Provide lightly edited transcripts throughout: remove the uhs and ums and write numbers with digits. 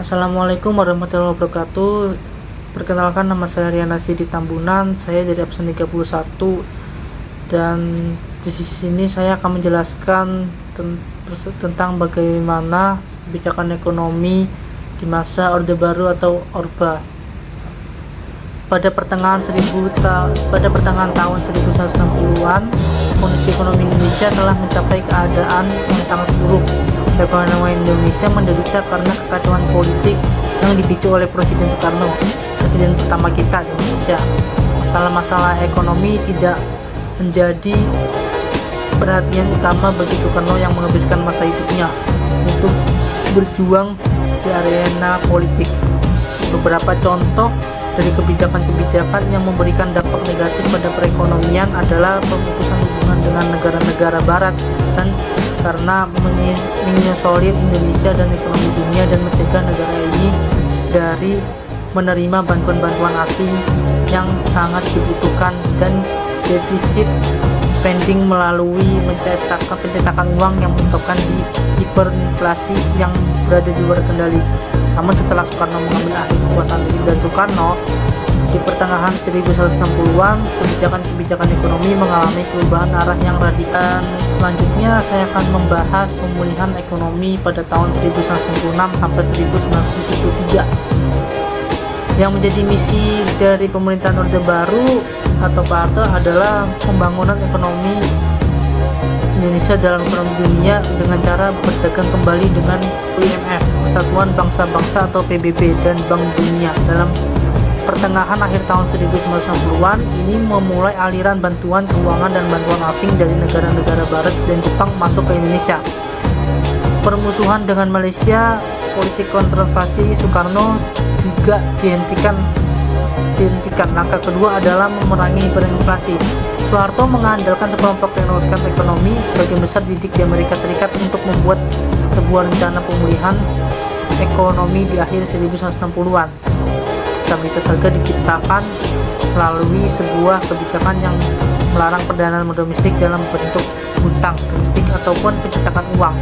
Assalamualaikum warahmatullahi wabarakatuh. Perkenalkan, nama saya Riana Sidi Tambunan. Saya dari absen 31 dan di sini saya akan menjelaskan tentang bagaimana kebijakan ekonomi di masa Orde Baru atau Orba. Pada pertengahan tahun 1960-an, kondisi ekonomi Indonesia telah mencapai keadaan yang sangat buruk. Ekonomi Indonesia menderita karena kekacauan politik yang dipicu oleh Presiden Soekarno, presiden pertama kita di Indonesia. Masalah-masalah ekonomi tidak menjadi perhatian utama bagi Soekarno yang menghabiskan masa hidupnya untuk berjuang di arena politik. Beberapa contoh dari kebijakan-kebijakan yang memberikan dampak negatif pada perekonomian adalah pemutusan hubungan dengan negara-negara barat dan karena mengisolir Indonesia dan ekonomi dunia dan mencegah negara ini dari menerima bantuan-bantuan asing yang sangat dibutuhkan, dan defisit spending melalui pencetakan uang yang menyebabkan hiperinflasi yang berada di luar kendali. Namun setelah Soekarno mengambil alih kekuasaan dari Soekarno di pertengahan 1960-an, kebijakan-kebijakan ekonomi mengalami perubahan arah yang radikal. Selanjutnya saya akan membahas pemulihan ekonomi pada tahun 1996 sampai 1973. Yang menjadi misi dari pemerintahan Orde Baru atau Pak Harto adalah pembangunan ekonomi Indonesia dalam ekonomi dunia dengan cara berdagang kembali dengan IMF, Persatuan Bangsa-Bangsa atau PBB, dan Bank Dunia. Dalam pertengahan akhir tahun 1990-an ini memulai aliran bantuan keuangan dan bantuan asing dari negara-negara barat dan Jepang masuk ke Indonesia. Permusuhan dengan Malaysia, politik konservasi Soekarno juga dihentikan. Langkah kedua adalah memerangi hiperinflasi. Soeharto mengandalkan sekelompok teknokrat ekonomi sebagian besar didik di Amerika Serikat untuk membuat sebuah rencana pemulihan ekonomi di akhir 1960-an. Stabilitas harga diciptakan melalui sebuah kebijakan yang melarang perdagangan domestik dalam bentuk hutang domestik ataupun pencetakan uang.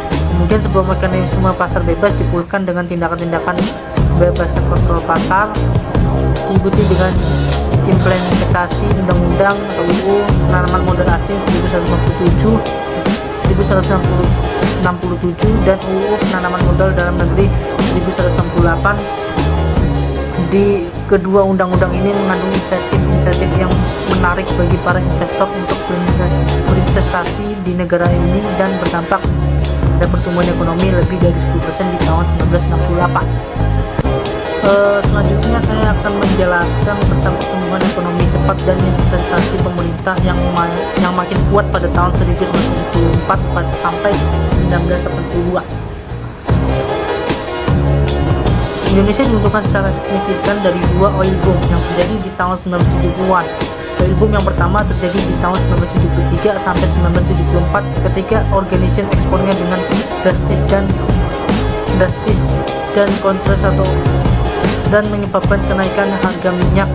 Kemudian sebuah mekanisme pasar bebas dipulihkan dengan tindakan-tindakan bebaskan kontrol pasar, diikuti dengan implementasi Undang-Undang atau UU penanaman modal asing 1967 dan UU penanaman modal dalam negeri 1968. Di kedua undang-undang ini mengandung insentif yang menarik bagi para investor untuk berinvestasi di negara ini dan berdampak pada pertumbuhan ekonomi lebih dari 10% di tahun 1968. Selanjutnya saya akan menjelaskan tentang pertumbuhan ekonomi cepat dan investasi pemerintah yang makin kuat pada tahun 1994 sampai 1982. Indonesia diuntungkan secara signifikan dari dua oil boom yang terjadi di tahun 1970-an. Oil boom yang pertama terjadi di tahun 1973 sampai 1974 ketika organisasi ekspornya dengan drastis dan kontras dan menyebabkan kenaikan harga minyak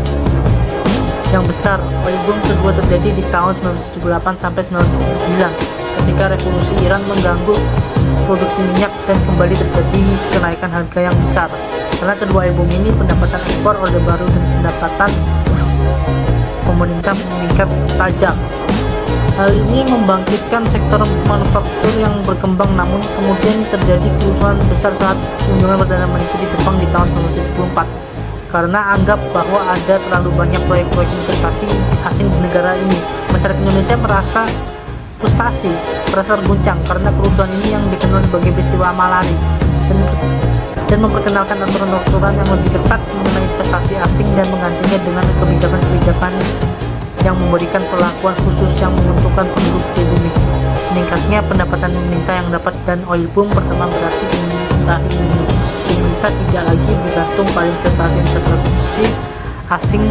yang besar. Oil boom kedua terjadi di tahun 1978 sampai 1979 ketika revolusi Iran mengganggu produksi minyak dan kembali terjadi kenaikan harga yang besar. Setelah kedua oil boom ini, pendapatan ekspor Orde Baru dan pendapatan pemerintah meningkat tajam. Hal ini membangkitkan sektor manufaktur yang berkembang, namun kemudian terjadi kerusuhan besar saat kunjungan Perdana Menteri di Jepang di tahun 1974 karena anggap bahwa ada terlalu banyak proyek-proyek investasi asing di negara ini. Masyarakat Indonesia merasa frustasi, merasa terguncang karena kerusuhan ini yang dikenal sebagai peristiwa Malari dan memperkenalkan aturan-aturan yang lebih ketat mengenai investasi asing dan menggantinya dengan kebijakan-kebijakan yang memberikan perlakuan khusus yang menguntungkan penduduk pribumi. Meningkatnya pendapatan pemerintah yang dapat dan oil boom pertama berarti pemerintah tidak lagi bergantung pada investasi asing.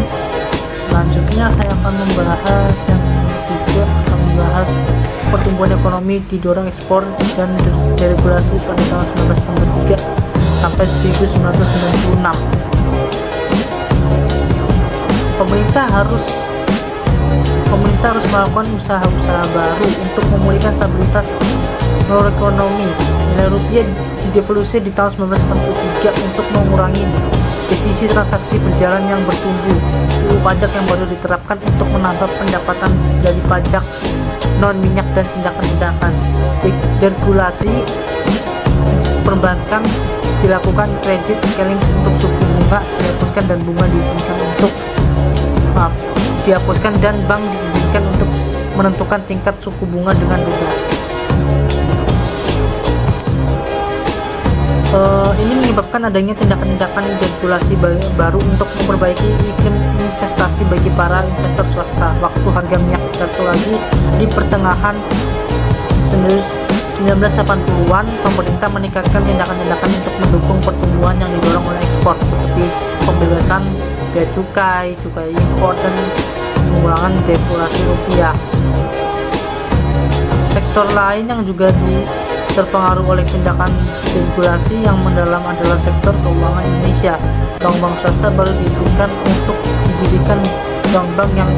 Selanjutnya saya akan membahas yang ketiga, akan membahas pertumbuhan ekonomi didorong ekspor dan deregulasi pada tahun 1993 sampai 1996. Pemerintah harus melakukan usaha-usaha baru untuk memulihkan stabilitas ekonomi. Nilai rupiah didevolusi di tahun 1983 untuk mengurangi defisit transaksi berjalan yang bertumbuh. UU pajak yang baru diterapkan untuk menambah pendapatan dari pajak non minyak dan tindakan-tindakan deregulasi perbankan dilakukan, kredit scaling untuk suku bunga dihapuskan dan bunga diizinkan untuk dihapuskan dan bank diizinkan untuk menentukan tingkat suku bunga dengan bebas. Ini menyebabkan adanya tindakan-tindakan deregulasi baru untuk memperbaiki iklim investasi bagi para investor swasta. Waktu harga minyak jatuh lagi di pertengahan 1980-an, pemerintah meningkatkan tindakan-tindakan untuk mendukung pertumbuhan yang didorong oleh ekspor, seperti pembebasan bea cukai impor, dan pengurangan devaluasi rupiah. Sektor lain yang juga terpengaruh oleh tindakan deregulasi yang mendalam adalah sektor keuangan Indonesia. Bank-bank swasta baru diizinkan untuk didirikan. Bank-bank yang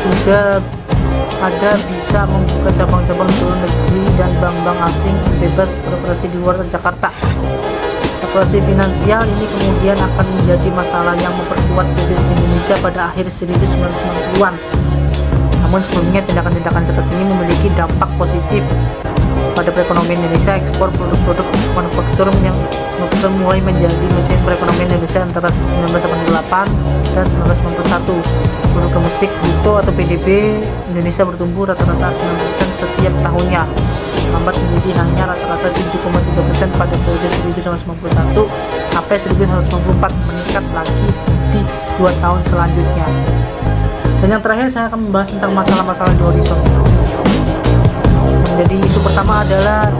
sudah ada bisa membuka cabang-cabang di luar negeri, dan bank-bank asing bebas beroperasi di luar Jakarta. Spekulasi finansial ini kemudian akan menjadi masalah yang memperkuat krisis Indonesia pada akhir 1990-an. Namun sebelumnya tindakan-tindakan seperti ini memiliki dampak positif pada perekonomian Indonesia. Ekspor produk-produk manufaktur yang mulai menjadi mesin perekonomian Indonesia antara 1988 dan 1991. Produk domestik bruto atau PDB Indonesia bertumbuh rata-rata 9% setiap tahunnya, lambat menjadi hanya rata-rata 7,3% pada periode 1991 sampai 1994, meningkat lagi di 2 tahun selanjutnya. Dan yang terakhir saya akan membahas tentang masalah-masalah di horizon. Jadi isu pertama adalah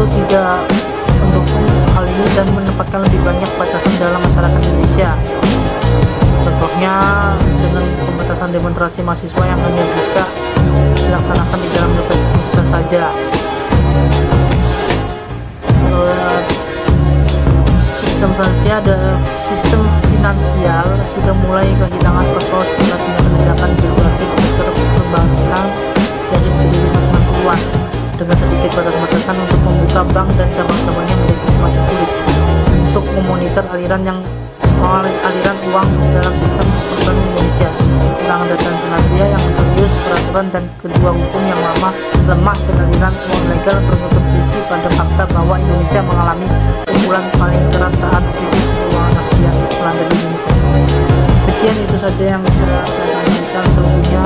tidak mendukung hal ini dan menempatkan lebih banyak batasan dalam masyarakat Indonesia. Contohnya dengan pembatasan demonstrasi mahasiswa yang hanya bisa dilaksanakan di dalam universitas saja. Sistem finansial sudah mulai kehilangan kontrol setelah tindakan deregulasi di sektor perbankan dari 1990-an. Dengan sedikit batasan untuk membuka bank dan cabang-cabangnya menjadi semakin sulit untuk memonitor aliran uang dalam sistem perbankan Indonesia. Kekurangan data finansial yang serius, peraturan, dan kedua hukum yang lemah dan aliran uang legal berkontribusi pada fakta bahwa Indonesia mengalami pukulan paling keras saat krisis keuangan Asia melanda di Indonesia. Sekian itu saja yang bisa saya sampaikan. Selebihnya